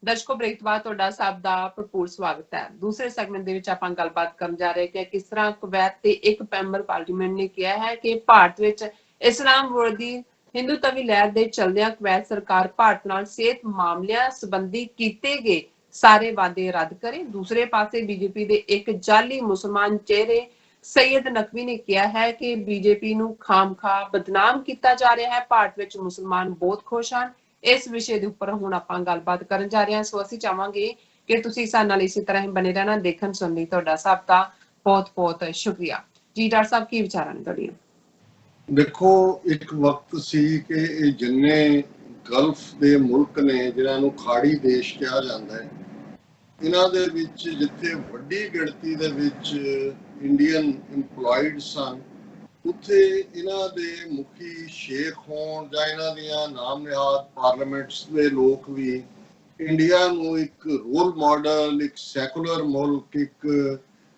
ਦਰਸ਼ਕੋ break ਤੋਂ ਬਾਅਦ ਤੁਹਾਡਾ ਸਭ ਦਾ ਭਰਪੂਰ ਸਵਾਗਤ ਹੈ। ਦੂਸਰੇ ਸੈਗਮੈਂਟ ਦੇ ਵਿੱਚ ਆਪਾਂ ਗੱਲਬਾਤ ਕਰਨ ਜਾ ਰਹੇ ਕਿ ਕਿਸ ਤਰ੍ਹਾਂ ਕੁਵੈਤ ਦੇ ਇੱਕ ਮੈਂਬਰ ਪਾਰਲੀਮੈਂਟ ਨੇ ਕਿਹਾ ਹੈ ਕਿ ਭਾਰਤ ਵਿੱਚ ਇਸਲਾਮ ਵਿਰੋਧੀ ਹਿੰਦੂਤਵੀ ਲਹਿਰ ਦੇ ਚਲਦਿਆਂ ਕੁਵੈਤ ਸਰਕਾਰ ਭਾਰਤ ਨਾਲ ਸਿਹਤ ਮਾਮਲਿਆਂ ਸੰਬੰਧੀ ਕੀਤੇ ਗਏ ਸਾਰੇ ਵਾਅਦੇ ਰੱਦ ਕਰੇ। ਦੂਸਰੇ ਪਾਸੇ ਬੀਜੇਪੀ ਦੇ ਇੱਕ ਜਾਲੀ ਮੁਸਲਮਾਨ ਚਿਹਰੇ ਸੈयद नकवी ने किया है कि बीजेपी ਨੂੰ ਖਾਮਖਾ ਬਦਨਾਮ ਕੀਤਾ ਜਾ ਰਿਹਾ ਹੈ। ਭਾਰਤ ਵਿੱਚ ਮੁਸਲਮਾਨ ਬਹੁਤ ਖੁਸ਼ ਹਨ। ਇਸ ਵਿਸ਼ੇ ਦੇ ਉੱਪਰ ਹੁਣ ਆਪਾਂ ਗੱਲਬਾਤ ਕਰਨ ਜਾ ਰਹੇ ਹਾਂ। ਸੋ ਅਸੀਂ ਚਾਹਾਂਗੇ ਕਿ ਤੁਸੀਂ ਸਾਡੇ ਨਾਲ ਇਸੇ ਤਰ੍ਹਾਂ ਹੀ ਬਣੇ ਰਹਿਣਾ। ਦੇਖਣ ਸੁਣਨ ਲਈ ਤੁਹਾਡਾ ਸਭ ਦਾ ਬਹੁਤ ਬਹੁਤ ਸ਼ੁਕਰੀਆ ਜੀ। ਡਾਕਟਰ ਸਾਹਿਬ ਕੀ ਵਿਚਾਰਾਂ ਨੇ ਤੁਹਾਡੇ? ਦੇਖੋ, ਇੱਕ ਵਕਤ ਸੀ ਕਿ ਇਹ ਜਿੰਨੇ ਗਲਫ ਦੇ ਮੁਲਕ ਨੇ ਜਿਨ੍ਹਾਂ ਨੂੰ ਖਾੜੀ ਦੇਸ਼ ਕਿਹਾ ਜਾਂਦਾ ਹੈ, ਇਹਨਾਂ ਦੇ ਵਿੱਚ ਜਿੱਥੇ ਵੱਡੀ ਗਿਣਤੀ ਦੇ ਵਿੱਚ ਇੰਡੀਅਨ ਇੰਪਲੋਇਡ ਸਨ, ਉੱਥੇ ਇਹਨਾਂ ਦੇ ਮੁਖੀ ਸ਼ੇਖ ਹੋਣ ਜਾਂ ਇਹਨਾਂ ਦੀਆਂ ਨਾਮ ਨਿਹਾਦ ਪਾਰਲੀਮੈਂਟਸ ਦੇ ਲੋਕ ਵੀ ਇੰਡੀਆ ਨੂੰ ਇੱਕ ਰੋਲ ਮਾਡਲ, ਇੱਕ ਸੈਕੂਲਰ ਮੁਲਕ, ਇੱਕ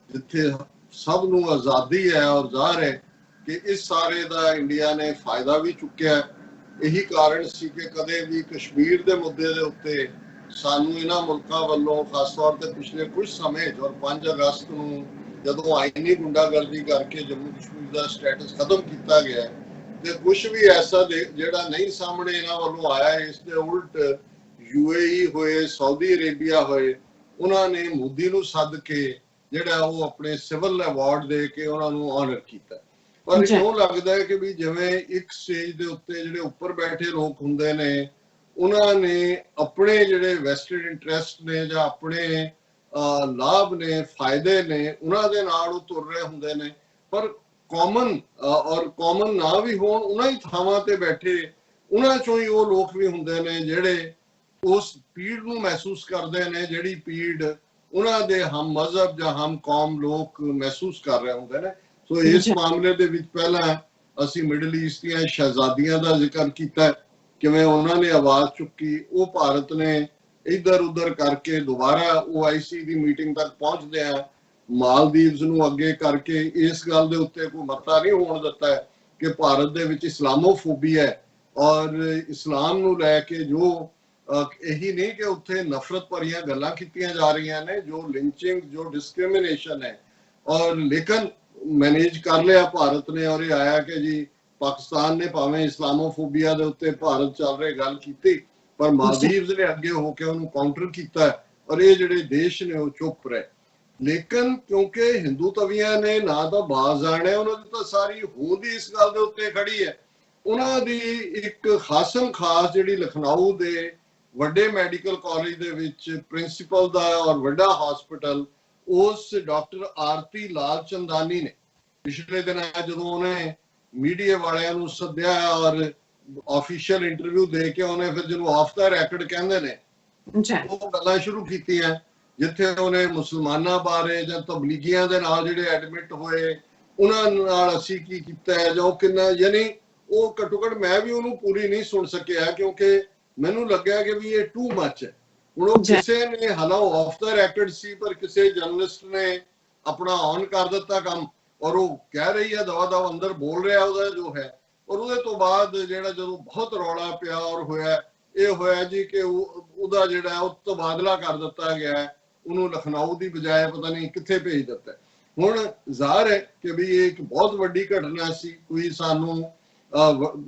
ਜਿੱਥੇ ਸਭ ਨੂੰ ਆਜ਼ਾਦੀ ਹੈ ਔਰ ਜ਼ਾਹਰ ਹੈ ਕਿ ਇਸ ਸਾਰੇ ਦਾ ਇੰਡੀਆ ਨੇ ਫਾਇਦਾ ਵੀ ਚੁੱਕਿਆ। ਇਹੀ ਕਾਰਨ ਸੀ ਕਿ ਕਦੇ ਵੀ ਕਸ਼ਮੀਰ ਦੇ ਮੁੱਦੇ ਦੇ ਉੱਤੇ ਸਾਨੂੰ ਇਹਨਾਂ ਮੁਲਕਾਂ ਵੱਲੋਂ ਖਾਸ ਤੌਰ ਤੇ ਪਿਛਲੇ ਕੁਝ ਸਮੇਂ ਔਰ 5 ਅਗਸਤ ਨੂੰ ਜਦੋਂ ਆਈਨੀ ਗੁੰਡਾਗਰਦੀ ਕਰਕੇ ਜੰਮੂ ਕਸ਼ਮੀਰ ਦਾ ਸਟੇਟਸ ਖਤਮ ਕੀਤਾ ਗਿਆ ਤੇ ਕੁਝ ਵੀ ਐਸਾ ਜਿਹੜਾ ਨਹੀਂ ਸਾਹਮਣੇ ਇਹਨਾਂ ਵੱਲੋਂ ਆਇਆ। ਇਸ ਦੇ ਉਲਟ UAE ਹੋਏ, ਸਾਊਦੀ ਅਰੇਬੀਆ ਹੋਏ, ਉਹਨਾਂ ਨੇ ਮੋਦੀ ਨੂੰ ਸੱਦ ਕੇ ਜਿਹੜਾ ਉਹ ਆਪਣੇ ਸਿਵਲ ਅਵਾਰਡ ਦੇ ਕੇ ਉਹਨਾਂ ਨੂੰ ਆਨਰ ਕੀਤਾ। ਪਰ ਇਉਂ ਲੱਗਦਾ ਹੈ ਕਿ ਵੀ ਜਿਵੇਂ ਇੱਕ ਸਟੇਜ ਦੇ ਉੱਤੇ ਜਿਹੜੇ ਉੱਪਰ ਬੈਠੇ ਲੋਕ ਹੁੰਦੇ ਨੇ, ਉਹਨਾਂ ਨੇ ਆਪਣੇ ਜਿਹੜੇ ਵੈਸਟਡ ਇੰਟਰਸਟ ਨੇ ਜਾਂ ਆਪਣੇ ਲਾਭ ਨੇ, ਫਾਇਦੇ ਨੇ, ਉਹਨਾਂ ਦੇ ਨਾਲ ਉਹ ਤੁਰ ਰਹੇ ਹੁੰਦੇ ਨੇ। ਪਰ ਕਾਮਨ ਨਾ ਵੀ ਹੋਣ, ਉਹਨਾਂ ਹੀ ਥਾਵਾਂ ਤੇ ਬੈਠੇ ਉਹਨਾਂ ਚੋਂ ਹੀ ਉਹ ਲੋਕ ਵੀ ਹੁੰਦੇ ਨੇ ਜਿਹੜੇ ਉਸ ਪੀੜ ਨੂੰ ਮਹਿਸੂਸ ਕਰਦੇ ਨੇ ਜਿਹੜੀ ਪੀੜ ਉਹਨਾਂ ਦੇ ਹਮ ਮਜ਼ਹਬ ਜਾਂ ਹਮ ਕੌਮ ਲੋਕ ਮਹਿਸੂਸ ਕਰ ਰਹੇ ਹੁੰਦੇ ਨੇ। ਸੋ ਇਸ ਮਾਮਲੇ ਦੇ ਵਿੱਚ ਪਹਿਲਾਂ ਅਸੀਂ ਮਿਡਲ ਈਸਟ ਦੀਆਂ ਸ਼ਹਿਜ਼ਾਦੀਆਂ ਦਾ ਜ਼ਿਕਰ ਕੀਤਾ, ਕਿਵੇਂ ਉਹਨਾਂ ਨੇ ਆਵਾਜ਼ ਚੁੱਕੀ। ਉਹ ਭਾਰਤ ਨੇ ਇੱਧਰ ਉੱਧਰ ਕਰਕੇ ਦੁਬਾਰਾ OIC ਦੀ ਮੀਟਿੰਗ ਤੱਕ ਪਹੁੰਚਦੇ ਆ, ਮਾਲਦੀਵਜ਼ ਨੂੰ ਅੱਗੇ ਕਰਕੇ ਇਸ ਗੱਲ ਦੇ ਉੱਤੇ ਕੋਈ ਮਤਾ ਨਹੀਂ ਹੋਣ ਦਿੱਤਾ ਹੈ ਕਿ ਭਾਰਤ ਦੇ ਵਿੱਚ ਇਸਲਾਮੋਫੋਬੀਆ ਹੈ ਔਰ ਇਸਲਾਮ ਨੂੰ ਲੈ ਕੇ ਜੋ ਇਹੀ ਨਹੀਂ ਕਿ ਉੱਥੇ ਨਫ਼ਰਤ ਭਰੀਆਂ ਗੱਲਾਂ ਕੀਤੀਆਂ ਜਾ ਰਹੀਆਂ ਨੇ, ਜੋ ਲਿੰਚਿੰਗ, ਜੋ ਡਿਸਕ੍ਰਿਮੀਨੇਸ਼ਨ ਹੈ, ਔਰ ਲੇਕਿਨ ਮੈਨੇਜ ਕਰ ਲਿਆ ਭਾਰਤ ਨੇ। ਔਰ ਇਹ ਆਇਆ ਕਿ ਜੀ ਪਾਕਿਸਤਾਨ ਨੇ ਭਾਵੇਂ ਇਸਲਾਮੋਫੋਬੀਆ ਦੇ ਉੱਤੇ ਭਾਰਤ ਚੱਲ ਰਹੇ ਗੱਲ ਕੀਤੀ, ਪਰ ਮਾਲਦੀਵਜ਼ ਨੇ ਅੱਗੇ ਹੋ ਕੇ ਉਹਨੂੰ ਕਾਊਂਟਰ ਕੀਤਾ ਔਰ ਇਹ ਜਿਹੜੇ ਦੇਸ਼ ਨੇ ਉਹ ਚੁੱਪ ਰਹੇ। ਲੇਕਿਨ ਕਿਉਂਕਿ ਹਿੰਦੂ ਤਵੀਆਂ ਨੇ ਨਾ ਤਾਂ ਬਾਜ਼ ਆਣਾ, ਉਹਨਾਂ ਦੀ ਤਾਂ ਸਾਰੀ ਹੋਂਦ ਹੀ ਇਸ ਗੱਲ ਦੇ ਉੱਤੇ ਖੜੀ ਹੈ। ਉਹਨਾਂ ਦੀ ਇੱਕ ਖਾਸਮ ਖਾਸ ਜਿਹੜੀ ਲਖਨਊ ਦੇ ਵੱਡੇ ਮੈਡੀਕਲ ਕਾਲਜ ਦੇ ਵਿੱਚ ਪ੍ਰਿੰਸੀਪਲ ਦਾ ਔਰ ਵੱਡਾ ਹਸਪੀਟਲ, ਉਸ ਡਾਕਟਰ ਆਰਤੀ ਲਾਲ ਚੰਦਾਨੀ ਨੇ ਪਿਛਲੇ ਦਿਨਾਂ ਜਦੋਂ ਉਹਨੇ ਮੀਡੀਆ ਵਾਲਿਆਂ ਨੂੰ ਸੱਦਿਆ ਔਰ ਆਫੀਸ਼ੀਅਲ ਇੰਟਰਵਿਊ ਦੇ ਕੇ ਉਹਨੇ ਫਿਰ ਜਿਹਨੂੰ ਆਫ ਦਾ ਰੈਕਡ ਕਹਿੰਦੇ ਨੇ ਉਹ ਗੱਲਾਂ ਸ਼ੁਰੂ ਕੀਤੀਆਂ, ਜਿੱਥੇ ਉਹਨੇ ਮੁਸਲਮਾਨਾਂ ਬਾਰੇ ਜਾਂ ਤਬਲੀਗੀਆਂ ਦੇ ਨਾਲ ਜਿਹੜੇ ਐਡਮਿਟ ਹੋਏ ਉਹਨਾਂ ਨਾਲ ਅਸੀਂ ਕੀ ਕੀਤਾ ਹੈ ਜਾਂ ਕਿੰਨਾ, ਯਾਨੀ ਉਹ ਘੱਟੋ ਘੱਟ ਮੈਂ ਵੀ ਉਹਨੂੰ ਪੂਰੀ ਨਹੀਂ ਸੁਣ ਸਕਿਆ ਕਿਉਂਕਿ ਮੈਨੂੰ ਲੱਗਿਆ ਕਿ ਵੀ ਇਹ ਟੂ ਮੱਚ ਹੈ। ਹੁਣ ਉਹ ਕਿਸੇ ਨੇ ਹਾਲਾਂਕਿ ਆਫ ਦਾ ਰੈਕਡ ਸੀ, ਪਰ ਕਿਸੇ ਜਰਨਲਿਸਟ ਨੇ ਆਪਣਾ ਔਨ ਕਰ ਦਿੱਤਾ ਕੰਮ ਔਰ ਉਹ ਕਹਿ ਰਹੀ ਹੈ ਦਵਾ ਦਵਾ ਅੰਦਰ ਬੋਲ ਰਿਹਾ ਉਹਦਾ ਜੋ ਹੈ। ਔਰ ਉਹਦੇ ਤੋਂ ਬਾਅਦ ਜਿਹੜਾ ਜਦੋਂ ਬਹੁਤ ਰੌਲਾ ਪਿਆ ਔਰ ਹੋਇਆ ਇਹ ਹੋਇਆ ਜੀ ਕਿ ਉਹਦਾ ਜਿਹੜਾ ਉਹ ਤਬਾਦਲਾ ਕਰ ਦਿੱਤਾ ਗਿਆ, ਉਹਨੂੰ ਲਖਨਊ ਦੀ ਬਜਾਏ ਪਤਾ ਨਹੀਂ ਕਿੱਥੇ ਭੇਜ ਦਿੱਤਾ। ਹੁਣ ਜ਼ਾਹਰ ਹੈ ਕਿ ਵੀ ਇਹ ਇੱਕ ਬਹੁਤ ਵੱਡੀ ਘਟਨਾ ਸੀ। ਕੋਈ ਸਾਨੂੰ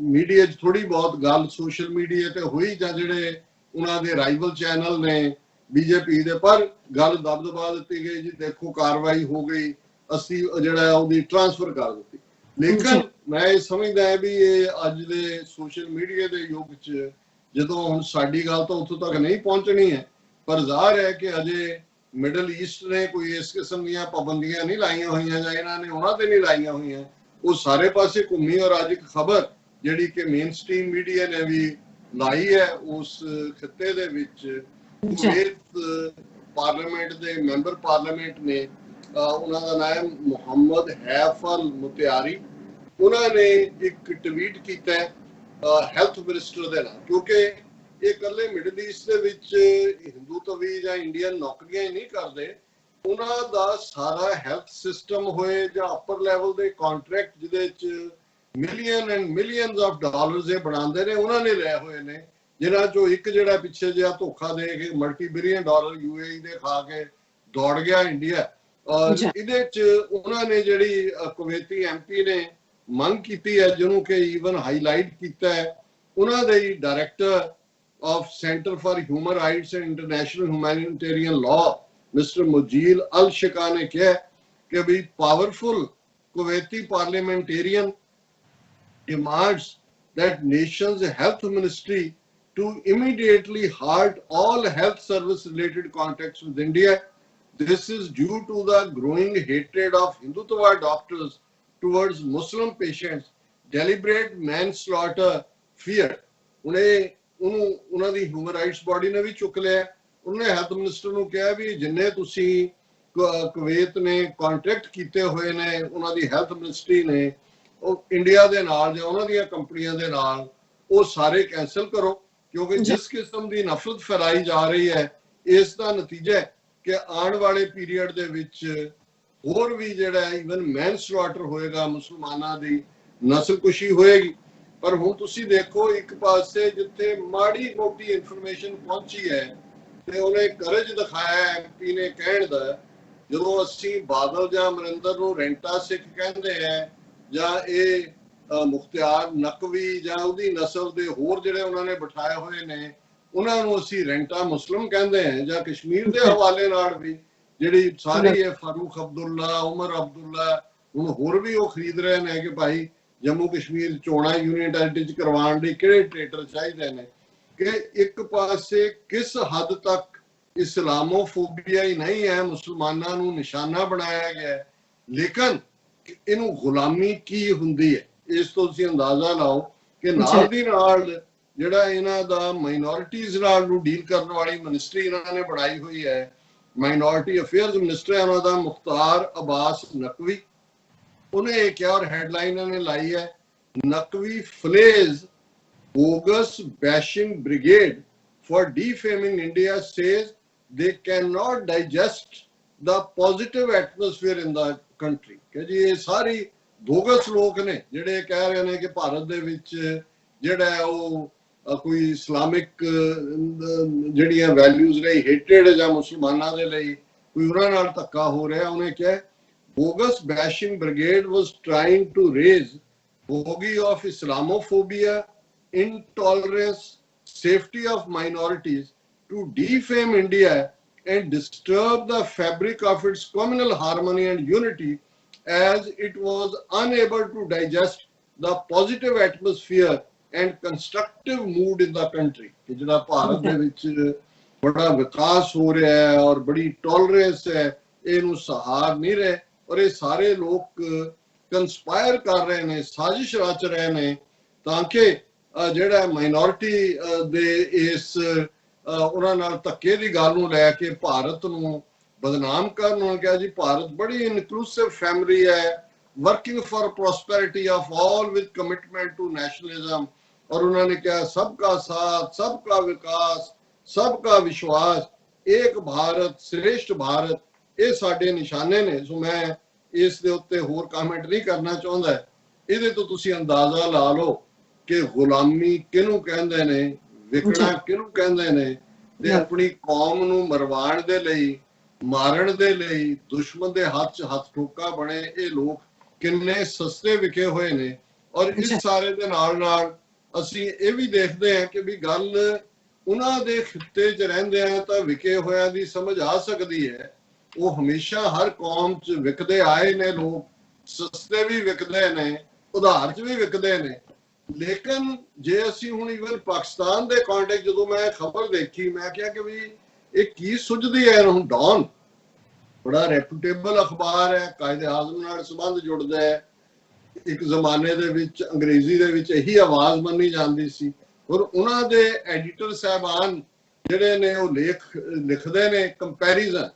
ਮੀਡੀਆ 'ਚ ਥੋੜੀ ਬਹੁਤ ਗੱਲ ਸੋਸ਼ਲ ਮੀਡੀਆ ਤੇ ਹੋਈ ਜਾਂ ਜਿਹੜੇ ਉਹਨਾਂ ਦੇ ਰਾਈਵਲ ਚੈਨਲ ਨੇ ਬੀਜੇਪੀ ਦੇ, ਪਰ ਗੱਲ ਦਬਦਬਾ ਦਿੱਤੀ ਗਈ ਜੀ ਦੇਖੋ ਕਾਰਵਾਈ ਹੋ ਗਈ, ਅਸੀਂ ਜਿਹੜਾ ਉਹਦੀ ਟ੍ਰਾਂਸਫਰ ਕਰ ਦਿੱਤੀ। ਲੇਕਿਨ ਮੈਂ ਇਹ ਸਮਝਦਾ ਹੈ ਵੀ ਇਹ ਅੱਜ ਦੇ ਸੋਸ਼ਲ ਮੀਡੀਆ ਦੇ ਯੁੱਗ 'ਚ ਜਦੋਂ ਹੁਣ ਸਾਡੀ ਗੱਲ ਤਾਂ ਉੱਥੋਂ ਤੱਕ ਨਹੀਂ ਪਹੁੰਚਣੀ ਹੈ, ਪਰ ਜ਼ਾਹਰ ਹੈ ਕਿ ਅਜੇ ਮਿਡਲ ਈਸਟ ਨੇ ਕੋਈ ਇਸ ਕਿਸਮ ਦੀਆਂ ਪਾਬੰਦੀਆਂ ਨਹੀਂ ਲਾਈਆਂ ਹੋਈਆਂ ਜਾਂ ਇਹਨਾਂ ਨੇ ਉਹਨਾਂ ਤੇ ਨਹੀਂ ਲਾਈਆਂ ਹੋਈਆਂ, ਉਹ ਸਾਰੇ ਪਾਸੇ ਘੁੰਮੀ। ਔਰ ਅੱਜ ਇੱਕ ਖਬਰ ਜਿਹੜੀ ਕਿ ਮੇਨ ਸਟ੍ਰੀਮ ਮੀਡੀਆ ਨੇ ਵੀ ਲਾਈ ਹੈ ਉਸ ਖਿੱਤੇ ਦੇ ਵਿੱਚ, ਕੁਵੈਤ ਪਾਰਲੀਮੈਂਟ ਦੇ ਮੈਂਬਰ ਪਾਰਲੀਮੈਂਟ ਨੇ, ਉਹਨਾਂ ਦਾ ਨਾਮ ਮੁਹੰਮਦ ਹੈਫ ਅਲ ਮੁਤਿਆਰੀ, ਉਹਨਾਂ ਨੇ ਇੱਕ ਟਵੀਟ ਕੀਤਾ ਹੈਲਥ ਮਿਨਿਸਟਰ ਦੇ ਨਾਲ, ਕਿਉਂਕਿ ਇਹ ਇਕੱਲੇ ਮਿਡਲ ਈਸਟ ਦੇ ਵਿੱਚ ਹਿੰਦੂ ਤਵੀ ਜਾਂ ਇੰਡੀਅਨ ਨੌਕਰੀਆਂ ਹੀ ਨਹੀਂ ਕਰਦੇ, ਉਹਨਾਂ ਦਾ ਸਾਰਾ ਹੈਲਥ ਸਿਸਟਮ ਹੋਏ ਜਾਂ ਅਪਰ ਲੈਵਲ ਦੇ ਕੰਟਰੈਕਟ ਜਿਹਦੇ ਵਿੱਚ million and millions of dollars ਇਹ ਬਣਾਉਂਦੇ ਨੇ, ਉਹਨਾਂ ਨੇ ਲਏ ਹੋਏ ਨੇ ਜਿਨ੍ਹਾਂ ਚੋਂ ਇੱਕ ਜਿਹੜਾ ਪਿੱਛੇ ਜਿਹਾ ਧੋਖਾ ਦੇ ਕੇ ਮਲਟੀ-ਬਿਲੀਅਨ ਡਾਲਰ UAE ਦੇ ਖਾ ਕੇ ਦੌੜ ਗਿਆ ਇੰਡੀਆ। ਔਰ ਇਹਦੇ ਚ ਉਹਨਾਂ ਨੇ ਜਿਹੜੀ ਕੁਵੈਤੀ MP ਨੇ ਮੰਗ ਕੀਤੀ ਹੈ, ਜਿਹਨੂੰ ਕਿ ਈਵਨ ਹਾਈਲਾਈਟ ਕੀਤਾ ਹੈ, ਉਹਨਾਂ ਦੇ director of Center for Human Rights and International Humanitarian Law, Mr. Mujil Al-Shika ने कहा कि भी powerful Kuwaiti parliamentarian demands that nation's health ministry to immediately halt all health service related contacts with India. This is due to the growing hatred of Hindutva doctors towards Muslim patients, deliberate manslaughter, fear. ਉਹਨੂੰ ਉਹਨਾਂ ਦੀ human rights body ਨੇ ਵੀ ਚੁੱਕ ਲਿਆ। ਉਹਨੇ health minister ਨੂੰ ਕਿਹਾ ਵੀ ਜਿੰਨੇ ਤੁਸੀਂ ਕੁਵੈਤ ਨੇ ਕੰਟਰੈਕਟ ਕੀਤੇ ਹੋਏ ਨੇ ਉਹਨਾਂ ਦੀ ਹੈਲਥ ਮਿਨਿਸਟਰੀ ਨੇ ਉਹ ਇੰਡੀਆ ਦੇ ਨਾਲ ਜਾਂ ਉਹਨਾਂ ਦੀਆਂ ਕੰਪਨੀਆਂ ਦੇ ਨਾਲ, ਉਹ ਸਾਰੇ ਕੈਂਸਲ ਕਰੋ, ਕਿਉਂਕਿ ਜਿਸ ਕਿਸਮ ਦੀ ਨਫ਼ਰਤ ਫੈਲਾਈ ਜਾ ਰਹੀ ਹੈ ਇਸ ਦਾ ਨਤੀਜਾ ਹੈ ਕਿ ਆਉਣ ਵਾਲੇ ਪੀਰੀਅਡ ਦੇ ਵਿੱਚ ਹੋਰ ਵੀ ਜਿਹੜਾ ਈਵਨ ਮੈਨਸਲਾਟਰ ਹੋਏਗਾ, ਮੁਸਲਮਾਨਾਂ ਦੀ ਨਸਲਕੁਸ਼ੀ ਹੋਏਗੀ। ਪਰ ਹੁਣ ਤੁਸੀਂ ਦੇਖੋ, ਇੱਕ ਪਾਸੇ ਜਿੱਥੇ ਮਾੜੀ ਮੋਟੀ ਇਨਫੋਰਮੇਸ਼ਨ ਪਹੁੰਚੀ ਹੈ ਤੇ ਉਹਨੇ ਕਰਜ ਦਿਖਾਇਆ MP ਨੇ ਕਹਿਣ ਦਾ, ਜਦੋਂ ਅਸੀਂ ਬਾਦਲ ਜਾਂ ਅਮਰਿੰਦਰ ਨੂੰ ਰੈਂਟਾ ਸਿੱਖ ਕਹਿੰਦੇ ਆ ਜਾਂ ਇਹ ਮੁਖਤਿਆਰ ਨਕਵੀ ਜਾਂ ਉਹਦੀ ਨਸਲ ਦੇ ਹੋਰ ਜਿਹੜੇ ਉਹਨਾਂ ਨੇ ਬਿਠਾਏ ਹੋਏ ਨੇ ਉਹਨਾਂ ਨੂੰ ਅਸੀਂ ਰੈਂਟਾ ਮੁਸਲਿਮ ਕਹਿੰਦੇ ਆ, ਜਾਂ ਕਸ਼ਮੀਰ ਦੇ ਹਵਾਲੇ ਨਾਲ ਵੀ ਜਿਹੜੀ ਸਾਰੀ ਹੈ ਫਾਰੂਕ ਅਬਦੁੱਲਾ, ਉਮਰ ਅਬਦੁੱਲਾ, ਹੁਣ ਹੋਰ ਵੀ ਉਹ ਖਰੀਦ ਰਹੇ ਨੇ ਕਿ ਭਾਈ ਜੰਮੂ ਕਸ਼ਮੀਰ ਚੋਣਾਂ ਯੂਨੀਅਨ ਟੈਰੀਟਰੀ ਚ ਕਰਵਾਉਣ ਲਈ ਕਿਹੜੇ ਟ੍ਰੇਟਰ ਚਾਹੀਦੇ ਨੇ। ਕਿ ਇੱਕ ਪਾਸੇ ਕਿਸ ਹੱਦ ਤੱਕ ਇਸਲਾਮੋਫੋਬੀਆ ਹੀ ਨਹੀਂ ਹੈ, ਮੁਸਲਮਾਨਾਂ ਨੂੰ ਨਿਸ਼ਾਨਾ ਬਣਾਇਆ ਗਿਆ ਹੈ, ਲੇਕਿਨ ਇਹਨੂੰ ਗੁਲਾਮੀ ਕੀ ਹੁੰਦੀ ਹੈ ਇਸ ਤੋਂ ਤੁਸੀਂ ਅੰਦਾਜ਼ਾ ਲਾਓ ਕਿ ਨਾਲ ਦੀ ਨਾਲ ਜਿਹੜਾ ਇਹਨਾਂ ਦਾ ਮਾਈਨੋਰਿਟੀਜ਼ ਨਾਲ ਨੂੰ ਡੀਲ ਕਰਨ ਵਾਲੀ ਮਿਨਿਸਟਰੀ ਇਹਨਾਂ ਨੇ ਬਣਾਈ ਹੋਈ ਹੈ, ਮਾਈਨੋਰਿਟੀ ਅਫੇਅਰਸ ਮਿਨਿਸਟਰ ਹੈ ਉਹਨਾਂ ਦਾ ਮੁਖਤਾਰ ਅਬਾਸ ਨਕਵੀ। ਉਹਨੇ ਇਹ ਕਿਹਾ ਔਰ ਹੈਡਲਾਈਨ ਇਹਨੇ ਲਾਈ ਹੈ, Naqvi ਫਲੇਜ਼ bogus bashing brigade for defaming India says they cannot digest the positive atmosphere in the country। ਕਿ ਜੀ ਇਹ ਸਾਰੀ ਬੋਗਸ ਲੋਕ ਨੇ ਜਿਹੜੇ ਕਹਿ ਰਹੇ ਨੇ ਕਿ ਭਾਰਤ ਦੇ ਵਿੱਚ ਜਿਹੜਾ ਉਹ ਕੋਈ ਇਸਲਾਮਿਕ ਜਿਹੜੀਆਂ ਵੈਲਿਊਜ਼ ਲਈ ਹੇਟਡ ਜਾਂ ਮੁਸਲਮਾਨਾਂ ਦੇ ਲਈ ਕੋਈ ਉਹਨਾਂ ਨਾਲ ਧੱਕਾ ਹੋ ਰਿਹਾ। ਉਹਨੇ ਕਿਹਾ bogus bashing brigade was trying to raise bogey of Islamophobia, intolerance, safety of minorities to defame India and disturb the fabric of its communal harmony and unity, as it was unable to digest the positive atmosphere and constructive mood in the country। ਕਿ ਜਿਹੜਾ ਭਾਰਤ ਦੇ ਵਿੱਚ ਬੜਾ ਵਿਕਾਸ ਹੋ ਰਿਹਾ ਹੈ ਔਰ ਬੜੀ ਟੋਲਰੈਂਸ ਹੈ, ਇਹਨੂੰ ਸਹਾਰ ਨਹੀਂ ਰਹੇ ਔਰ ਇਹ ਸਾਰੇ ਲੋਕ ਕੰਸਪਾਇਰ ਕਰ ਰਹੇ ਨੇ, ਸਾਜ਼ਿਸ਼ ਰਚ ਰਹੇ ਨੇ ਤਾਂ ਕਿ ਜਿਹੜਾ ਮਾਈਨੋਰਿਟੀ ਦੇ ਇਸ ਉਹਨਾਂ ਨਾਲ ਧੱਕੇ ਦੀ ਗੱਲ ਨੂੰ ਲੈ ਕੇ ਭਾਰਤ ਨੂੰ ਬਦਨਾਮ ਕਰਨ। ਉਹਨਾਂ ਕਿਹਾ ਜੀ ਭਾਰਤ ਬੜੀ ਇਨਕਲੂਸਿਵ ਫੈਮਿਲੀ ਹੈ, working for prosperity of all with commitment to nationalism. ਔਰ ਉਹਨਾਂ ਨੇ ਕਿਹਾ ਸਭ ਕਾ ਸਾਥ, ਸਭ ਕਾ ਵਿਕਾਸ, ਸਭ ਕਾ ਵਿਸ਼ਵਾਸ, ਏਕ ਭਾਰਤ श्रेष्ठ भारत, ਇਹ ਸਾਡੇ ਨਿਸ਼ਾਨੇ ਨੇ। ਸੋ ਮੈਂ ਇਸ ਦੇ ਉੱਤੇ ਹੋਰ ਕਮੈਂਟ ਨਹੀਂ ਕਰਨਾ ਚਾਹੁੰਦਾ। ਇਹਦੇ ਤੋਂ ਤੁਸੀਂ ਅੰਦਾਜ਼ਾ ਲਾ ਲਓ ਕਿ ਗੁਲਾਮੀ ਕਿਹਨੂੰ ਕਹਿੰਦੇ ਨੇ, ਵਿਕਣਾ ਕਿਹਨੂੰ ਕਹਿੰਦੇ ਨੇ, ਤੇ ਆਪਣੀ ਕੌਮ ਨੂੰ ਮਰਵਾਉਣ ਦੇ ਲਈ, ਮਾਰਨ ਦੇ ਲਈ ਦੁਸ਼ਮਣ ਦੇ ਹੱਥ 'ਚ ਹੱਥ ਠੋਕਾ ਬਣੇ ਇਹ ਲੋਕ ਕਿੰਨੇ ਸਸਤੇ ਵਿਕੇ ਹੋਏ ਨੇ। ਔਰ ਇਸ ਸਾਰੇ ਦੇ ਨਾਲ ਨਾਲ ਅਸੀਂ ਇਹ ਵੀ ਦੇਖਦੇ ਹਾਂ ਕਿ ਵੀ ਗੱਲ ਉਹਨਾਂ ਦੇ ਖਿੱਤੇ 'ਚ ਰਹਿੰਦੇ ਆ ਤਾਂ ਵਿਕੇ ਹੋਇਆਂ ਦੀ ਸਮਝ ਆ ਸਕਦੀ ਹੈ। ਉਹ ਹਮੇਸ਼ਾ ਹਰ ਕੌਮ 'ਚ ਵਿਕਦੇ ਆਏ ਨੇ ਲੋਕ, ਸਸਤੇ ਵੀ ਵਿਕਦੇ ਨੇ, ਉਧਾਰ 'ਚ ਵੀ ਵਿਕਦੇ ਨੇ। ਲੇਕਿਨ ਜੇ ਅਸੀਂ ਹੁਣ ਇਵਨ ਪਾਕਿਸਤਾਨ ਦੇ ਕੰਟੈਕਟ ਜਦੋਂ ਮੈਂ ਖਬਰ ਦੇਖੀ ਮੈਂ ਕਿਹਾ ਕਿ ਵੀ ਇਹ ਕੀ ਸੁਝਦੀ ਹੈ। ਹੁਣ ਡੌਨ ਬੜਾ ਰੈਪੂਟੇਬਲ ਅਖਬਾਰ ਹੈ, ਕਾਇਦੇ ਆਜ਼ਮ ਨਾਲ ਸੰਬੰਧ ਜੁੜਦਾ ਹੈ। ਇੱਕ ਜ਼ਮਾਨੇ ਦੇ ਵਿੱਚ ਅੰਗਰੇਜ਼ੀ ਦੇ ਵਿੱਚ ਇਹੀ ਆਵਾਜ਼ ਮੰਨੀ ਜਾਂਦੀ ਸੀ। ਔਰ ਉਹਨਾਂ ਦੇ ਐਡੀਟਰ ਸਾਹਿਬਾਨ ਜਿਹੜੇ ਨੇ ਉਹ ਲਿਖਦੇ ਨੇ ਕੰਪੈਰੀਜ਼ਨ।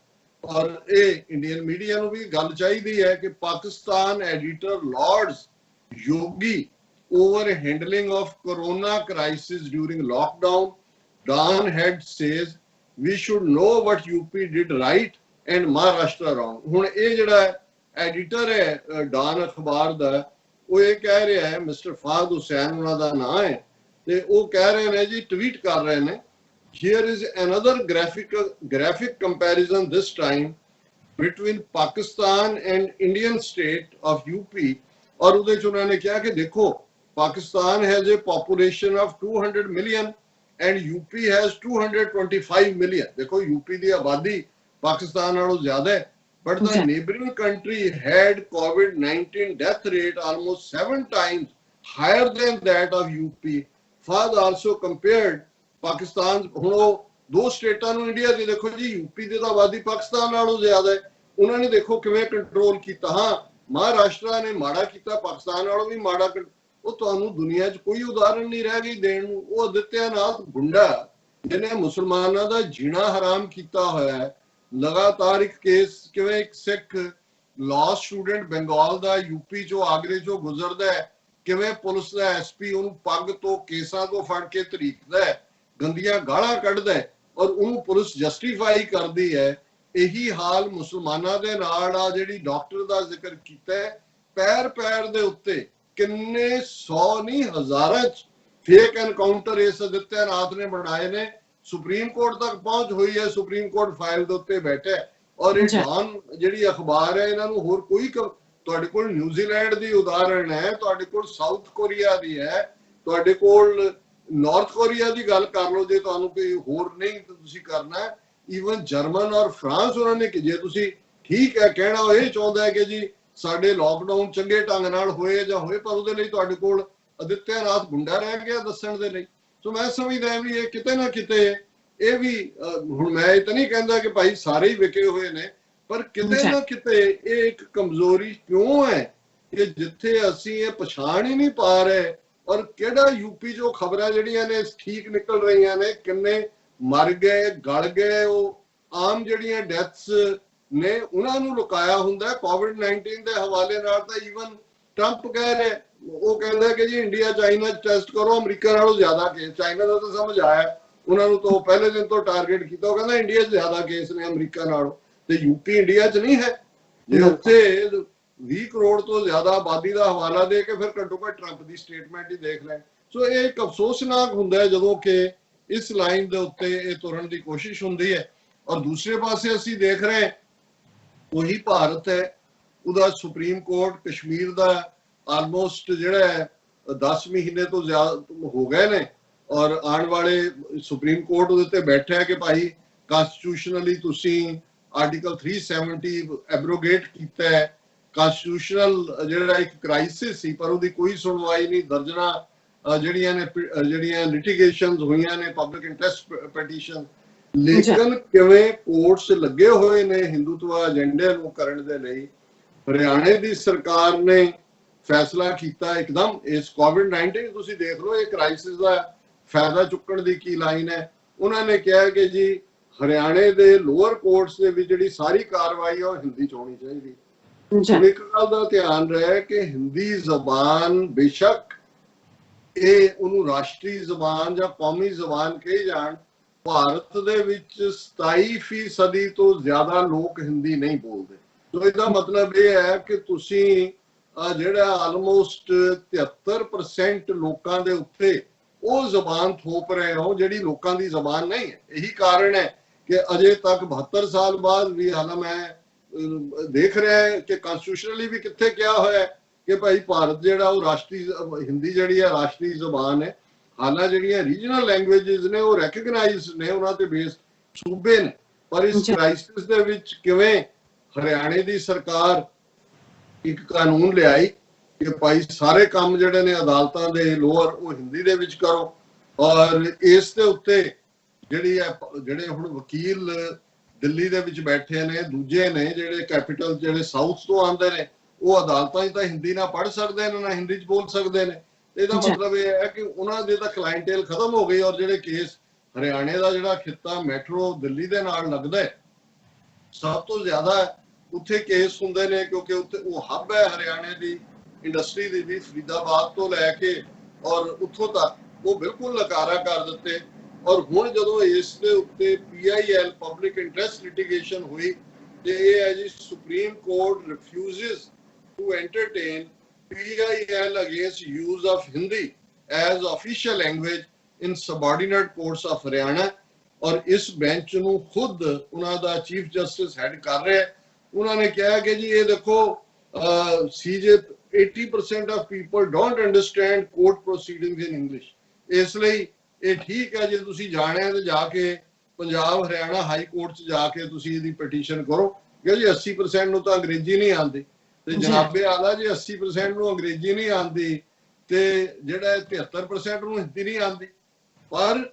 ਔਰ ਇਹ ਇੰਡੀਅਨ ਮੀਡੀਆ ਨੂੰ ਵੀ ਗੱਲ ਚਾਹੀਦੀ ਹੈ ਕਿ Pakistan editor Lords Yogi over handling of corona crisis during lockdown, Dan Head says we should know what UP did right and Maharashtra wrong। ਹੁਣ ਇਹ ਜਿਹੜਾ ਐਡੀਟਰ ਹੈ ਡਾਨ ਅਖਬਾਰ ਦਾ ਉਹ ਇਹ ਕਹਿ ਰਿਹਾ ਹੈ, ਮਿਸਟਰ ਫਾਦ ਹੁਸੈਨ ਉਹਨਾਂ ਦਾ ਨਾਮ ਹੈ, ਤੇ ਉਹ ਕਹਿ ਰਹੇ ਨੇ ਜੀ, ਟਵੀਟ ਕਰ ਰਹੇ ਨੇ, here is another graphic comparison this time between Pakistan and Indian state of UP। और ਉਹਦੇ ਚ ਉਹਨਾਂ ਨੇ ਕਿਹਾ ਕਿ ਦੇਖੋ, Pakistan has a population of 200 million and UP has 225 million। देखो यूपी ਦੀ ਆਬਾਦੀ ਪਾਕਿਸਤਾਨ ਨਾਲੋਂ ਜ਼ਿਆਦਾ ਹੈ, but the neighboring country had COVID-19 death rate almost 7 times higher than that of UP। FAD also compared Pakistan, ਹੁਣ ਉਹ ਦੋ ਸਟੇਟਾਂ ਨੂੰ ਇੰਡੀਆ ਦੀ ਦੇਖੋ ਜੀ, यूपी ਦੀ ਤਾਂ ਆਬਾਦੀ ਪਾਕਿਸਤਾਨ ਨਾਲੋਂ ਜ਼ਿਆਦਾ ਹੈ, ਉਹਨਾਂ ਨੇ ਦੇਖੋ ਕਿਵੇਂ ਕੰਟਰੋਲ ਕੀਤਾ। ਹਾਂ, ਮਹਾਰਾਸ਼ਟਰ ਨੇ ਮਾੜਾ ਕੀਤਾ, ਪਾਕਿਸਤਾਨ ਨਾਲੋਂ ਵੀ ਮਾੜਾ। ਉਹ ਤੁਹਾਨੂੰ ਦੁਨੀਆ 'ਚ ਕੋਈ ਉਦਾਹਰਣ ਨਹੀਂ ਰਹਿ ਗਈ ਦੇਣ ਨੂੰ। ਉਹ ਆਦਿੱਤਿਆਨਾਥ ਗੁੰਡਾ ਜਿਹਨੇ ਮੁਸਲਮਾਨਾਂ ਦਾ ਜੀਣਾ ਹਰਾਮ ਕੀਤਾ ਹੋਇਆ ਹੈ, ਲਗਾਤਾਰ ਇੱਕ ਕੇਸ, ਕਿਵੇਂ ਇੱਕ ਸਿੱਖ ਲਾਅ ਸਟੂਡੈਂਟ ਬੰਗਾਲ ਦਾ यूपी 'ਚੋਂ ਆਗਰੇ 'ਚੋਂ ਗੁਜ਼ਰਦਾ ਹੈ, ਕਿਵੇਂ ਪੁਲਿਸ ਦਾ ਐਸਪੀ ਉਹਨੂੰ ਪੱਗ ਤੋਂ ਕੇਸਾਂ ਤੋਂ ਫੜ ਕੇ ਤਰੀਕਦਾ ਹੈ, ਗੰਦੀਆਂ ਗਾਲਾਂ ਕੱਢਦਾ ਹੈ, ਔਰ ਉਹਨੂੰ ਪੁਲਿਸ ਜਸਟੀਫਾਈ ਕਰਦੀ ਹੈ। ਇਹੀ ਹਾਲ ਮੁਸਲਮਾਨਾਂ ਦੇ ਨਾਲ ਆ। ਜਿਹੜੀ ਡਾਕਟਰ ਦਾ ਜ਼ਿਕਰ ਕੀਤਾ ਹੈ, ਪੈਰ ਪੈਰ ਦੇ ਉੱਤੇ ਕਿੰਨੇ 100 ਨਹੀਂ ਹਜ਼ਾਰਾਂ ਚ ਫੇਕ ਐਨਕਾਊਂਟਰ ਇਸ ਆਦਿੱਤਿਆਨਾਥ ਨੇ ਬਣਾਏ ਨੇ। ਸੁਪਰੀਮ ਕੋਰਟ ਤੱਕ ਪਹੁੰਚ ਹੋਈ ਹੈ, ਸੁਪਰੀਮ ਕੋਰਟ ਫਾਈਲ ਦੇ ਉੱਤੇ ਬੈਠਾ ਹੈ। ਔਰ ਇਹ ਡਾਨ ਜਿਹੜੀ ਅਖਬਾਰ ਹੈ, ਇਹਨਾਂ ਨੂੰ ਹੋਰ ਕੋਈ, ਤੁਹਾਡੇ ਕੋਲ ਨਿਊਜ਼ੀਲੈਂਡ ਦੀ ਉਦਾਹਰਣ ਹੈ, ਤੁਹਾਡੇ ਕੋਲ ਸਾਊਥ ਕੋਰੀਆ ਦੀ ਹੈ, ਤੁਹਾਡੇ ਕੋਲ ਨਾਰਥ ਕੋਰੀਆ ਦੀ ਗੱਲ ਕਰ ਲਓ ਜੇ ਤੁਹਾਨੂੰ ਕੋਈ ਹੋਰ ਨਹੀਂ ਤੁਸੀਂ ਕਰਨਾ। ਈਵਨ ਜਰਮਨ ਔਰ ਫਰਾਂਸ, ਉਹਨਾਂ ਨੇ, ਜੇ ਤੁਸੀਂ ਠੀਕ ਹੈ ਕਹਿਣਾ, ਉਹ ਇਹ ਚਾਹੁੰਦਾ ਹੈ ਕਿ ਜੀ ਸਾਡੇ ਲਾਕਡਾਊਨ ਚੰਗੇ ਢੰਗ ਨਾਲ ਹੋਏ ਜਾਂ ਹੋਏ, ਪਰ ਉਹਦੇ ਲਈ ਤੁਹਾਡੇ ਕੋਲ ਆਦਿੱਤਿਆਨਾਥ ਗੁੰਡਾ ਰਹਿ ਗਿਆ ਦੱਸਣ ਦੇ ਲਈ। ਸੋ ਮੈਂ ਸਮਝਦਾ ਵੀ ਇਹ ਕਿਤੇ ਨਾ ਕਿਤੇ ਇਹ ਵੀ, ਹੁਣ ਮੈਂ ਇਹ ਤਾਂ ਨਹੀਂ ਕਹਿੰਦਾ ਕਿ ਭਾਈ ਸਾਰੇ ਹੀ ਵਿਕੇ ਹੋਏ ਨੇ, ਪਰ ਕਿਤੇ ਨਾ ਕਿਤੇ ਇਹ ਇੱਕ ਕਮਜ਼ੋਰੀ ਕਿਉਂ ਹੈ ਕਿ ਜਿੱਥੇ ਅਸੀਂ ਇਹ ਪਛਾਣ ਹੀ ਨਹੀਂ ਪਾ ਰਹੇ। ਔਰ ਕਿਹੜਾ यूपी 'ਚੋਂ ਖਬਰਾਂ ਜਿਹੜੀਆਂ ਨੇ ਠੀਕ ਨਿਕਲ ਰਹੀਆਂ ਨੇ, ਕਿੰਨੇ ਮਰ ਗਏ, ਗਲ ਗਏ, ਉਹ ਆਮ ਜਿਹੜੀਆਂ ਡੈਥਸ ਨੇ ਉਹਨਾਂ ਨੂੰ ਲੁਕਾਇਆ ਹੁੰਦਾ ਕੋਵਿਡ-19 ਦੇ ਹਵਾਲੇ ਨਾਲ। ਤਾਂ ਈਵਨ ਟਰੰਪ ਕਹਿ ਰਿਹਾ, ਉਹ ਕਹਿੰਦਾ ਕਿ ਜੀ ਇੰਡੀਆ ਚਾਈਨਾ ਟੈਸਟ ਕਰੋ, ਅਮਰੀਕਾ ਨਾਲੋਂ ਜ਼ਿਆਦਾ ਕੇਸ। ਚਾਈਨਾ ਦਾ ਤਾਂ ਸਮਝ ਆਇਆ ਉਹਨਾਂ ਨੂੰ, ਤਾਂ ਪਹਿਲੇ ਦਿਨ ਤੋਂ ਟਾਰਗੇਟ ਕੀਤਾ। ਉਹ ਕਹਿੰਦਾ ਇੰਡੀਆ 'ਚ ਜ਼ਿਆਦਾ ਕੇਸ ਨੇ ਅਮਰੀਕਾ ਨਾਲੋਂ, ਤੇ यूपी ਇੰਡੀਆ 'ਚ ਨਹੀਂ ਹੈ। ਜੇ ਉੱਥੇ 20 ਕਰੋੜ ਤੋਂ ਜ਼ਿਆਦਾ ਆਬਾਦੀ ਦਾ ਹਵਾਲਾ ਦੇ ਕੇ ਫਿਰ ਘੱਟੋ ਘੱਟ ਟਰੰਪ ਦੀ ਸਟੇਟਮੈਂਟ ਹੀ ਦੇਖ ਲੈ। ਸੋ ਇਹ ਇੱਕ ਅਫਸੋਸਨਾਕ ਹੁੰਦਾ ਹੈ ਜਦੋਂ ਕਿ ਇਸ ਲਾਈਨ ਦੇ ਉੱਤੇ ਇਹ ਤੁਰਨ ਦੀ ਕੋਸ਼ਿਸ਼ ਹੁੰਦੀ ਹੈ। ਔਰ ਦੂਸਰੇ ਪਾਸੇ ਅਸੀਂ ਦੇਖ ਰਹੇ ਉਹੀ ਭਾਰਤ ਹੈ, ਉਹਦਾ ਸੁਪਰੀਮ ਕੋਰਟ ਕਸ਼ਮੀਰ ਦਾ ਆਲਮੋਸਟ ਜਿਹੜਾ ਹੈ 10 ਮਹੀਨੇ ਤੋਂ ਜ਼ਿਆਦਾ ਹੋ ਗਏ ਨੇ, ਔਰ ਆਉਣ ਵਾਲੇ ਸੁਪਰੀਮ ਕੋਰਟ ਉਹਦੇ ਤੇ ਬੈਠਾ ਹੈ ਕਿ ਭਾਈ ਕਨਸਟੀਟਿਊਸ਼ਨਲੀ ਤੁਸੀਂ ਆਰਟੀਕਲ 370 ਐਬਰੋਗੇਟ ਕੀਤਾ ਹੈ। ਕਨਸਟੀਟਿਊਸ਼ਨਲ ਜਿਹੜਾ ਇੱਕ ਕ੍ਰਾਈਸਿਸ ਸੀ, ਪਰ ਉਹਦੀ ਕੋਈ ਸੁਣਵਾਈ ਨਹੀਂ। ਦਰਜਨਾਂ ਜਿਹੜੀਆਂ ਲਿਟੀਗੇਸ਼ਨਸ ਹੋਈਆਂ ਨੇ, ਪਬਲਿਕ ਇੰਟਰਸਟ ਪੈਟੀਸ਼ਨ, ਲੇਕਿਨ ਕਿਵੇਂ ਕੋਰਟਸ ਲੱਗੇ ਹੋਏ ਨੇ ਹਿੰਦੂਤਵਾ ਏਜੰਡੇ ਨੂੰ ਕਰਨ ਦੇ ਲਈ। ਹਰਿਆਣੇ ਦੀ ਸਰਕਾਰ ਨੇ ਫੈਸਲਾ ਕੀਤਾ ਇੱਕਦਮ, ਇਸ ਕੋਵਿਡ-19 ਤੁਸੀਂ ਦੇਖ ਲਓ, ਇਹ ਕ੍ਰਾਈਸਿਸ ਦਾ ਫਾਇਦਾ ਚੁੱਕਣ ਦੀ ਕੀ ਲਾਈਨ ਹੈ। ਉਹਨਾਂ ਨੇ ਕਿਹਾ ਕਿ ਜੀ ਹਰਿਆਣੇ ਦੇ ਲੋਅਰ ਕੋਰਟਸ ਦੇ ਵਿੱਚ ਜਿਹੜੀ ਸਾਰੀ ਕਾਰਵਾਈ ਹੈ ਉਹ ਹਿੰਦੀ 'ਚ ਹੋਣੀ ਚਾਹੀਦੀ। ਇੱਕ ਗੱਲ ਦਾ ਧਿਆਨ ਰਹੇ ਕਿ ਹਿੰਦੀ ਜ਼ਬਾਨ ਬੇਸ਼ੱਕ ਇਹ ਉਹਨੂੰ ਰਾਸ਼ਟਰੀ ਜ਼ਬਾਨ ਜਾਂ ਕੌਮੀ ਜ਼ਬਾਨ ਕਹੀ ਜਾਣ, ਭਾਰਤ ਦੇ ਵਿੱਚ 27% ਤੋਂ ਜ਼ਿਆਦਾ ਲੋਕ ਹਿੰਦੀ ਨਹੀਂ ਬੋਲਦੇ। ਸੋ ਇਹਦਾ ਮਤਲਬ ਇਹ ਹੈ ਕਿ ਤੁਸੀਂ ਜਿਹੜਾ ਆਲਮੋਸਟ 73% ਲੋਕਾਂ ਦੇ ਉੱਤੇ ਉਹ ਜ਼ਬਾਨ ਥੋਪ ਰਹੇ ਹੋ ਜਿਹੜੀ ਲੋਕਾਂ ਦੀ ਜ਼ਬਾਨ ਨਹੀਂ ਹੈ। ਇਹੀ ਕਾਰਨ ਹੈ ਕਿ ਅਜੇ ਤੱਕ 72 ਸਾਲ ਬਾਅਦ ਵੀ, ਹਾਲਾਂ ਮੈਂ ਦੇਖ ਰਿਹਾ ਕਿ ਕਨਸਟੀਟਿਊਸ਼ਨਲੀ ਵੀ ਕਿੱਥੇ ਕਿਹਾ ਹੋਇਆ ਕਿ ਭਾਈ ਭਾਰਤ ਜਿਹੜਾ ਉਹ ਰਾਸ਼ਟਰੀ ਹਿੰਦੀ ਜਿਹੜੀ ਹੈ ਰਾਸ਼ਟਰੀ ਜ਼ਬਾਨ ਹੈ। ਹਾਲਾਂ ਜਿਹੜੀਆਂ ਰੀਜਨਲ ਲੈਂਗੁਏਜਸ ਨੇ ਉਹ ਰੈਕਗਨਾਈਜ਼ਡ ਨੇ, ਉਹਨਾਂ ਤੇ ਬੇਸਡ ਸੂਬੇ ਨੇ। ਪਰ ਇਸ ਕ੍ਰਾਈਸਿਸ ਦੇ ਵਿੱਚ ਕਿਵੇਂ ਹਰਿਆਣੇ ਦੀ ਸਰਕਾਰ ਇੱਕ ਕਾਨੂੰਨ ਲਿਆਈ ਕਿ ਭਾਈ ਸਾਰੇ ਕੰਮ ਜਿਹੜੇ ਨੇ ਅਦਾਲਤਾਂ ਦੇ ਲੋਅਰ ਉਹ ਹਿੰਦੀ ਦੇ ਵਿੱਚ ਕਰੋ। ਔਰ ਇਸ ਦੇ ਉੱਤੇ ਜਿਹੜੇ ਹੁਣ ਵਕੀਲ ਦਿੱਲੀ ਦੇ ਵਿੱਚ ਬੈਠੇ ਨੇ, ਦੂਜੇ ਨੇ ਜਿਹੜੇ ਕੈਪੀਟਲ ਜਿਹੜੇ ਸਾਊਥ ਤੋਂ ਆਉਂਦੇ ਨੇ, ਉਹ ਅਦਾਲਤਾਂ 'ਚ ਤਾਂ ਹਿੰਦੀ ਨਾ ਪੜ੍ਹ ਸਕਦੇ ਨੇ, ਨਾ ਹਿੰਦੀ 'ਚ ਬੋਲ ਸਕਦੇ ਨੇ। ਇਹਦਾ ਮਤਲਬ ਇਹ ਹੈ ਕਿ ਉਹਨਾਂ ਦੇ ਤਾਂ ਕਲਾਇੰਟੇਲ ਖਤਮ ਹੋ ਗਈ। ਔਰ ਜਿਹੜੇ ਕੇਸ ਹਰਿਆਣੇ ਦਾ ਜਿਹੜਾ ਖਿੱਤਾ ਮੈਟਰੋ ਦਿੱਲੀ ਦੇ ਨਾਲ ਲੱਗਦਾ ਹੈ, ਸਭ ਤੋਂ ਜ਼ਿਆਦਾ ਉੱਥੇ ਕੇਸ ਹੁੰਦੇ ਨੇ, ਕਿਉਂਕਿ ਉੱਥੇ ਉਹ ਹੱਬ ਹੈ ਹਰਿਆਣੇ ਦੀ ਇੰਡਸਟਰੀ ਦੀ ਵੀ। ਫਰੀਦਾਬਾਦ ਤੋਂ ਲੈ ਕੇ ਔਰ ਉੱਥੋਂ ਤੱਕ ਉਹ ਬਿਲਕੁਲ ਨਕਾਰਾ ਕਰ ਦਿੱਤੇ। ਔਰ ਹੁਣ ਜਦੋਂ ਇਸ ਦੇ ਉੱਤੇ PIL ਪਬਲਿਕ ਇੰਟਰਸਟ ਲਿਟੀਗੇਸ਼ਨ ਹੋਈ ਤੇ ਇਹ ਹੈ ਜੀ, supreme court refuses to entertain PIL against use of Hindi as official language in subordinate courts of Haryana। और इस बेंच ਨੂੰ खुद ਉਹਨਾਂ ਦਾ ਚੀਫ ਜਸਟਿਸ ਹੈਡ ਕਰ ਰਿਹਾ ਹੈ। ਉਹਨਾਂ ਨੇ ਕਿਹਾ ਕਿ ਜੀ ਇਹ ਦੇਖੋ CJ 80% of people don't understand court proceedings in English। ਇਸ ਲਈ ਇਹ ਠੀਕ ਹੈ ਜੇ ਤੁਸੀਂ ਜਾਣਿਆ ਤੇ ਜਾ ਕੇ ਪੰਜਾਬ ਹਰਿਆਣਾ ਹਾਈ ਕੋਰਟ 'ਚ ਜਾ ਕੇ ਤੁਸੀਂ ਇਹਦੀ ਪਟੀਸ਼ਨ ਕਰੋ ਕਿ ਜੀ 80% ਨੂੰ ਤਾਂ ਅੰਗਰੇਜ਼ੀ ਨਹੀਂ ਆਉਂਦੀ ਤੇ ਜਨਾਬੇ ਆਲਾ ਜੀ 80% ਨੂੰ ਅੰਗਰੇਜ਼ੀ ਨਹੀਂ ਆਉਂਦੀ ਤੇ ਜਿਹੜਾ 73% ਨੂੰ ਹਿੰਦੀ ਨਹੀਂ ਆਉਂਦੀ। ਪਰ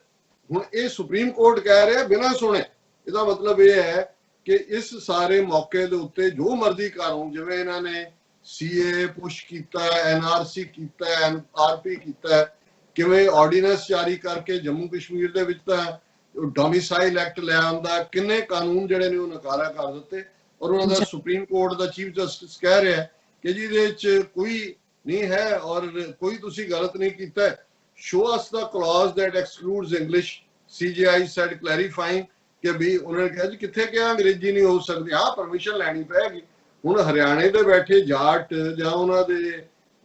ਹੁਣ ਇਹ ਸੁਪਰੀਮ ਕੋਰਟ ਕਹਿ ਰਿਹਾ ਬਿਨਾਂ ਸੁਣੇ। ਇਹਦਾ ਮਤਲਬ ਇਹ ਹੈ ਕਿ ਇਸ ਸਾਰੇ ਮੌਕੇ ਦੇ ਉੱਤੇ ਜੋ ਮਰਜ਼ੀ ਕਾਨੂੰਨ ਜਿਵੇਂ ਇਹਨਾਂ ਨੇ CA ਪੁਸ਼ ਕੀਤਾ, NRC ਕੀਤਾ, NRP ਕੀਤਾ, ਕਿਵੇਂ ਆਰਡੀਨੈਂਸ ਜਾਰੀ ਕਰਕੇ ਜੰਮੂ ਕਸ਼ਮੀਰ ਦੇ ਵਿੱਚ ਤਾਂ ਡੋਮਿਸਾਈਲ ਐਕਟ ਲੈ ਆਂਦਾ, ਕਿੰਨੇ ਕਾਨੂੰਨ ਜਿਹੜੇ ਨੇ ਉਹ ਨਕਾਰਾ ਕਰ ਦਿੱਤੇ। ਔਰ ਉਹਨਾਂ ਦਾ ਸੁਪਰੀਮ ਕੋਰਟ ਦਾ ਚੀਫ ਜਸਟਿਸ ਕਹਿ ਰਿਹਾ ਕਿ ਜੀ ਇਹਦੇ ਵਿੱਚ ਕੋਈ ਨਹੀਂ ਹੈ ਔਰ ਕੋਈ ਤੁਸੀਂ ਗਲਤ ਨਹੀਂ ਕੀਤਾ। show us the clause that excludes English। CJI said clarifying ਕਿ ਵੀ ਉਹਨਾਂ ਨੇ ਕਿਹਾ ਜੀ ਕਿੱਥੇ ਕਿਹਾ ਅੰਗਰੇਜ਼ੀ ਨਹੀਂ ਹੋ ਸਕਦੀ। ਹਾਂ ਪਰਮਿਸ਼ਨ ਲੈਣੀ ਪਏਗੀ। ਹੁਣ ਹਰਿਆਣੇ ਦੇ ਬੈਠੇ ਜਾਟ ਜਾਂ ਉਹਨਾਂ ਦੇ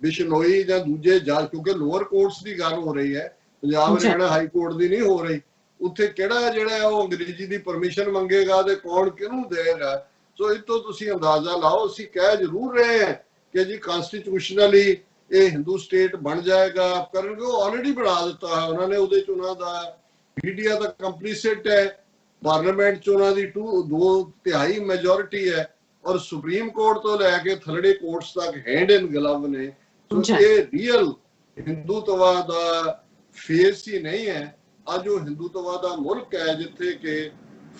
ਬਿਸ਼ਨੋਈ ਜਾਂ ਦੂਜੇ ਜਾਟ, ਕਿਉਂਕਿ ਲੋਅਰ ਕੋਰਟਸ ਦੀ ਗੱਲ ਹੋ ਰਹੀ ਹੈ, ਪੰਜਾਬ ਹਰਿਆਣਾ ਹਾਈ ਕੋਰਟ ਦੀ ਨਹੀਂ ਹੋ ਰਹੀ, ਉੱਥੇ ਕਿਹੜਾ ਜਿਹੜਾ ਹੈ ਉਹ ਅੰਗਰੇਜ਼ੀ ਦੀ ਪਰਮਿਸ਼ਨ ਮੰਗੇਗਾ ਤੇ ਕੌਣ ਕਿਹਨੂੰ ਦੇਗਾ। ਸੋ ਇਹ ਤੋਂ ਤੁਸੀਂ ਅੰਦਾਜ਼ਾ ਲਾਓ। ਅਸੀਂ ਕਹਿ ਜ਼ਰੂਰ ਰਹੇ ਹਾਂ ਕਿ ਜੀ ਕਨਸਟੀਟਿਊਸ਼ਨਲੀ ਇਹ ਹਿੰਦੂ ਸਟੇਟ ਬਣ ਜਾਏਗਾ ਕਰਨਗੇ। ਉਹ ਆਲਰੇਡੀ ਬਣਾ ਦਿੱਤਾ ਹੈ ਉਹਨਾਂ ਨੇ। ਉਹਦੇ ਚ ਉਹਨਾਂ ਦਾ ਮੀਡੀਆ ਦਾ ਕੰਪਲੀਸਿਟ ਹੈ, ਪਾਰਲੀਮੈਂਟ ਚ ਉਹਨਾਂ ਦੀ 2/3 ਮੈਜੋਰਿਟੀ ਹੈ ਔਰ ਸੁਪਰੀਮ ਕੋਰਟ ਤੋਂ ਲੈ ਕੇ ਥਰਡੇ ਕੋਰਟਸ ਤੱਕ ਹੈਂਡ ਇਨ ਗਲਵ ਨੇ। ਸੋ ਇਹ ਰੀਅਲ ਹਿੰਦੂਤਵਾ ਦਾ ਫੇਸ ਹੀ ਨਹੀਂ ਹੈ। ਅੱਜ ਉਹ ਹਿੰਦੂਤਵਾ ਦਾ ਮੁਲਕ ਹੈ ਜਿੱਥੇ ਕਿ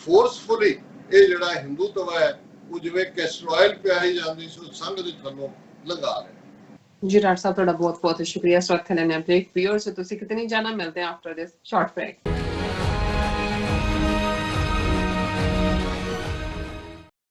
ਫੋਰਸਫੁਲੀ ਇਹ ਜਿਹੜਾ ਹਿੰਦੂਤਵਾ ਹੈ ਉਹ ਜਿਵੇਂ ਕੈਸਟਰ ਆਇਲ ਪਿਆਈ ਜਾਂਦੀ ਸੋ ਸੰਘ ਦੇ ਥੱਲੋਂ ਲੰਘਾ ਰਿਹਾ। जी डॉक्टर साहब, थोड़ा बहुत बहुत शुक्रिया। स्वागत है ब्रेक। व्यूअर्स, तो कितनी जाना मिलते हैं आफ्टर दिस शॉर्ट ब्रेक।